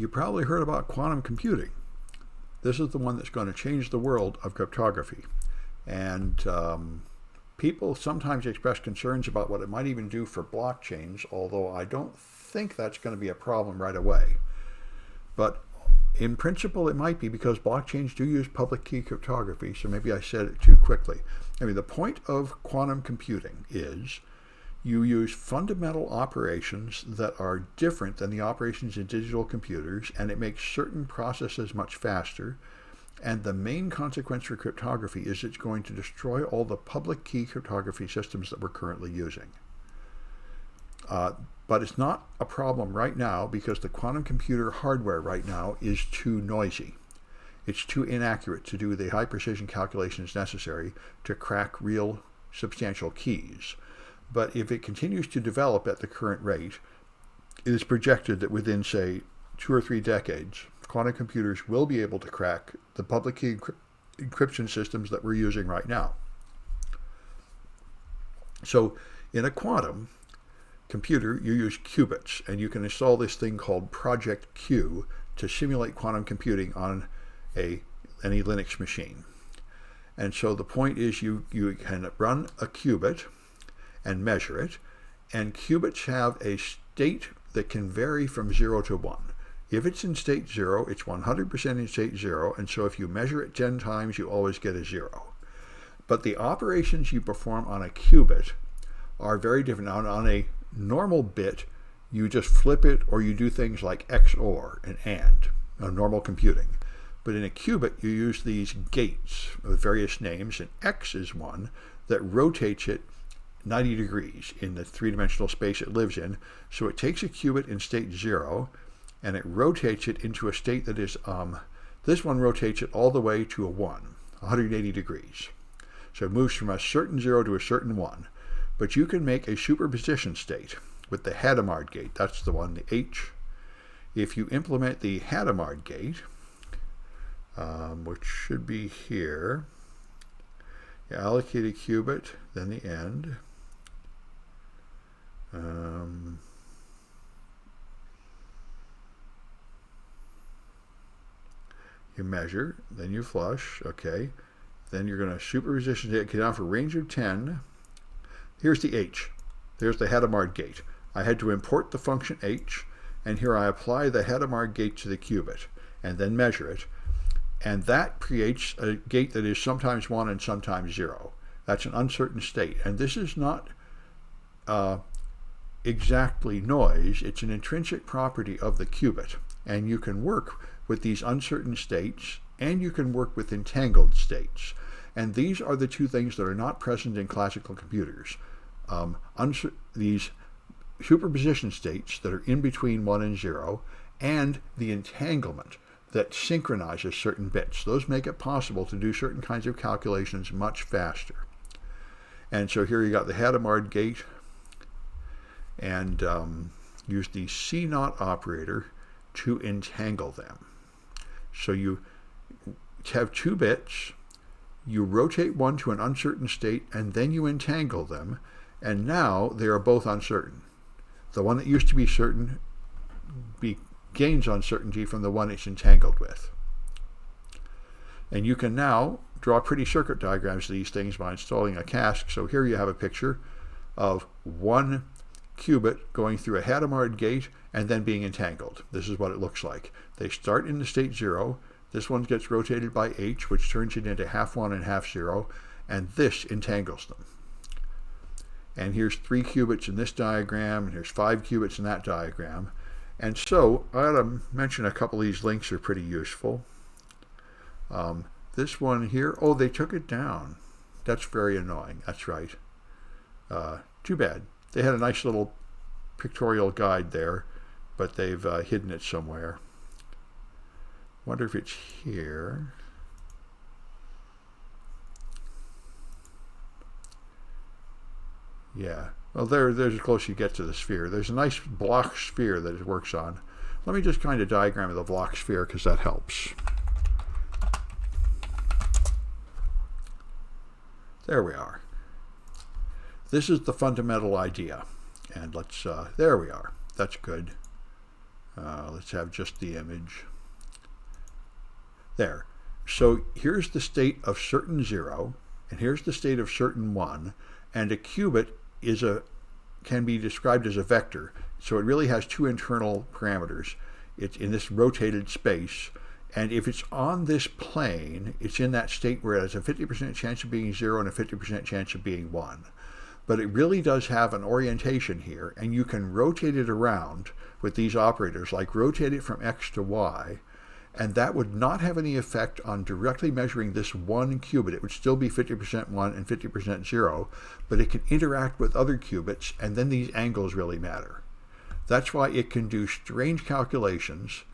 You probably heard about quantum computing. This is the one that's going to change the world of cryptography. And people sometimes express concerns about what it might even do for blockchains, although I don't think that's going to be a problem right away. But in principle, it might be, because blockchains do use public key cryptography, so maybe I said it too quickly. I mean, the point of quantum computing is you use fundamental operations that are different than the operations in digital computers, and it makes certain processes much faster. And the main consequence for cryptography is it's going to destroy all the public key cryptography systems that we're currently using. But it's not a problem right now, because the quantum computer hardware right now is too noisy. It's too inaccurate to do the high precision calculations necessary to crack real substantial keys. But if it continues to develop at the current rate, it is projected that within, say, 2 or 3 decades, quantum computers will be able to crack the public key encryption systems that we're using right now. So in a quantum computer, you use qubits, and you can install this thing called Project Q to simulate quantum computing on any Linux machine. And so the point is you can run a qubit and measure it, and qubits have a state that can vary from 0 to 1. If it's in state 0, it's 100% in state 0, and so if you measure it 10 times, you always get a 0. But the operations you perform on a qubit are very different. On a normal bit, you just flip it, or you do things like XOR and normal computing. But in a qubit, you use these gates with various names, and X is one that rotates it 90 degrees in the three-dimensional space it lives in. So it takes a qubit in state 0, and it rotates it into a state that is, this one rotates it all the way to a 1, 180 degrees. So it moves from a certain 0 to a certain 1. But you can make a superposition state with the Hadamard gate. That's the one, the H. If you implement the Hadamard gate, which should be here, you allocate a qubit, then the end. You measure, then you flush, okay. Then you're going to superposition it, get down for range of 10. Here's the H. There's the Hadamard gate. I had to import the function H, and here I apply the Hadamard gate to the qubit, and then measure it. And that creates a gate that is sometimes 1 and sometimes 0. That's an uncertain state. And this is not exactly noise. It's an intrinsic property of the qubit. And you can work with these uncertain states, and you can work with entangled states. And these are the two things that are not present in classical computers. These superposition states that are in between 1 and 0, and the entanglement that synchronizes certain bits. Those make it possible to do certain kinds of calculations much faster. And so here you got the Hadamard gate, and use the C0 operator to entangle them. So you have 2 bits, you rotate one to an uncertain state, and then you entangle them, and now they are both uncertain. The one that used to be certain gains uncertainty from the one it's entangled with. And you can now draw pretty circuit diagrams of these things by installing a cask. So here you have a picture of one qubit going through a Hadamard gate and then being entangled. This is what it looks like. They start in the state 0. This one gets rotated by H, which turns it into half 1 and half 0, and this entangles them. And here's 3 qubits in this diagram, and here's 5 qubits in that diagram. And so I ought to mention a couple of these links are pretty useful. This one here, oh, they took it down. That's very annoying. That's right. Too bad. They had a nice little pictorial guide there, but they've hidden it somewhere. Wonder if it's here. Yeah. Well, there's as close as you get to the sphere. There's a nice block sphere that it works on. Let me just kind of diagram the block sphere, because that helps. There we are. This is the fundamental idea. And let's, there we are. That's good. Let's have just the image. There. So here's the state of certain 0, and here's the state of certain 1, and a qubit can be described as a vector. So it really has two internal parameters. It's in this rotated space, and if it's on this plane, it's in that state where it has a 50% chance of being 0 and a 50% chance of being 1. But it really does have an orientation here, and you can rotate it around with these operators, like rotate it from X to Y, and that would not have any effect on directly measuring this one qubit. It would still be 50% 1 and 50% 0, but it can interact with other qubits, and then these angles really matter. That's why it can do strange calculations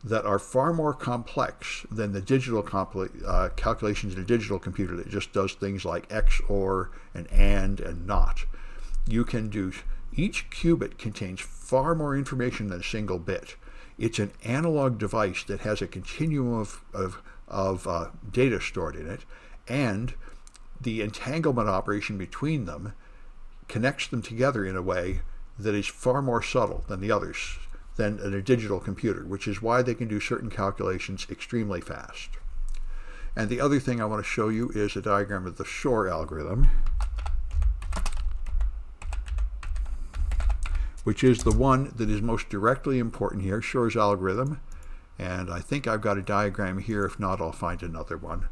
that are far more complex than the digital calculations in a digital computer that just does things like XOR and NOT. You can do, each qubit contains far more information than a single bit. It's an analog device that has a continuum of data stored in it, and the entanglement operation between them connects them together in a way that is far more subtle than the others, than in a digital computer, which is why they can do certain calculations extremely fast. And the other thing I want to show you is a diagram of the Shor algorithm, which is the one that is most directly important here, Shor's algorithm. And I think I've got a diagram here. If not, I'll find another one.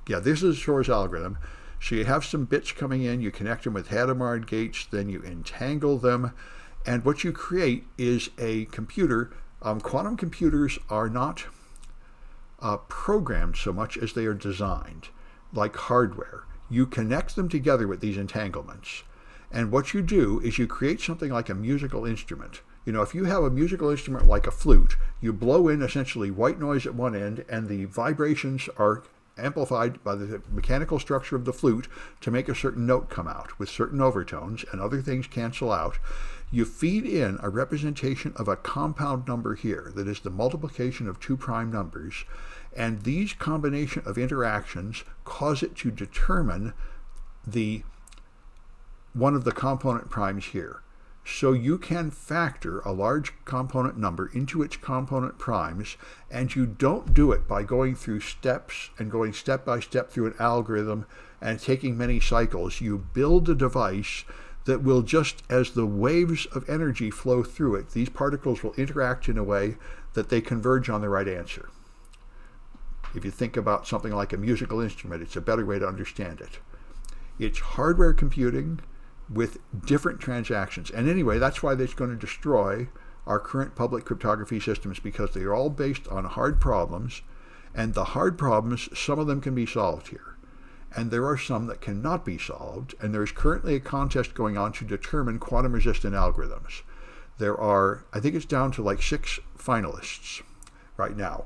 Yeah, this is Shor's algorithm. So you have some bits coming in, you connect them with Hadamard gates, then you entangle them, and what you create is a computer. Quantum computers are not programmed so much as they are designed, like hardware. You connect them together with these entanglements. And what you do is you create something like a musical instrument. You know, if you have a musical instrument like a flute, you blow in essentially white noise at one end, and the vibrations are amplified by the mechanical structure of the flute to make a certain note come out with certain overtones, and other things cancel out. You feed in a representation of a compound number here that is the multiplication of two prime numbers, and these combination of interactions cause it to determine one of the component primes here. So you can factor a large component number into its component primes, and you don't do it by going through steps and going step by step through an algorithm and taking many cycles. You build a device that will, just as the waves of energy flow through it, these particles will interact in a way that they converge on the right answer. If you think about something like a musical instrument, it's a better way to understand it. It's hardware computing with different transactions. And anyway, that's why it's going to destroy our current public cryptography systems, because they are all based on hard problems, and the hard problems, some of them can be solved here. And there are some that cannot be solved, and there is currently a contest going on to determine quantum-resistant algorithms. There are, I think it's down to like 6 finalists right now.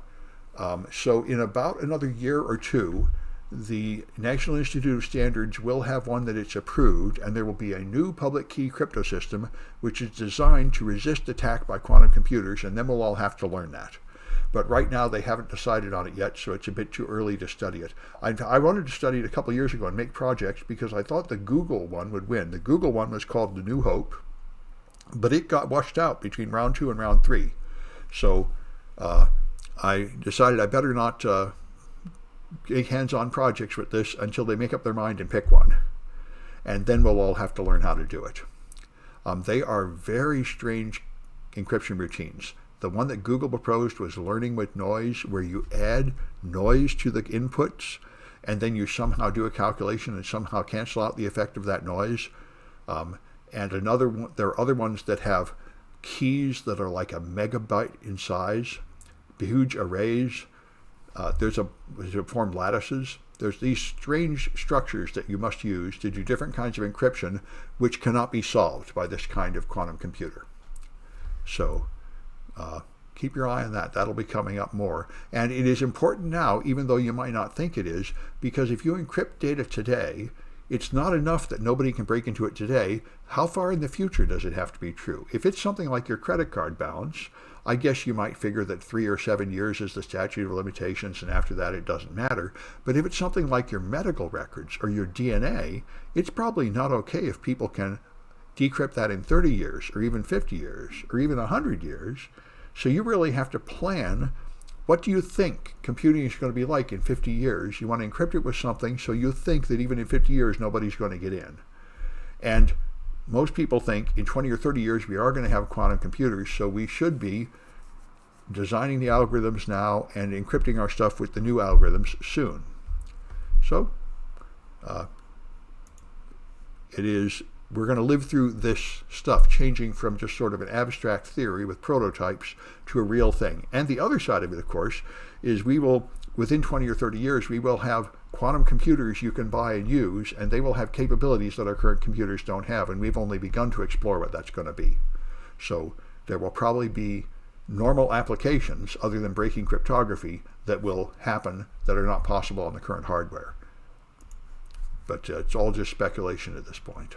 So in about another year or two, the National Institute of Standards will have one that it's approved, and there will be a new public key crypto system which is designed to resist attack by quantum computers, and then we'll all have to learn that. But right now they haven't decided on it yet, so it's a bit too early to study it. I wanted to study it a couple years ago and make projects because I thought the Google one would win. The Google one was called The New Hope, but it got washed out between round 2 and round 3. So I decided I better not take hands-on projects with this until they make up their mind and pick one. And then we'll all have to learn how to do it. They are very strange encryption routines. The one that Google proposed was learning with noise, where you add noise to the inputs, and then you somehow do a calculation and somehow cancel out the effect of that noise. And another one, there are other ones that have keys that are like a megabyte in size, huge arrays. There's formed lattices. There's these strange structures that you must use to do different kinds of encryption, which cannot be solved by this kind of quantum computer. So keep your eye on that. That'll be coming up more. And it is important now, even though you might not think it is, because if you encrypt data today, it's not enough that nobody can break into it today. How far in the future does it have to be true? If it's something like your credit card balance, I guess you might figure that 3 or 7 years is the statute of limitations, and after that it doesn't matter. But if it's something like your medical records or your DNA, it's probably not okay if people can decrypt that in 30 years, or even 50 years, or even 100 years. So you really have to plan, what do you think computing is going to be like in 50 years? You want to encrypt it with something so you think that even in 50 years nobody's going to get in. And most people think in 20 or 30 years we are going to have quantum computers, so we should be designing the algorithms now and encrypting our stuff with the new algorithms soon. So we're going to live through this stuff, changing from just sort of an abstract theory with prototypes to a real thing. And the other side of it, of course, is we will, within 20 or 30 years, we will have quantum computers you can buy and use, and they will have capabilities that our current computers don't have, and we've only begun to explore what that's going to be. So there will probably be normal applications, other than breaking cryptography, that will happen that are not possible on the current hardware. But it's all just speculation at this point.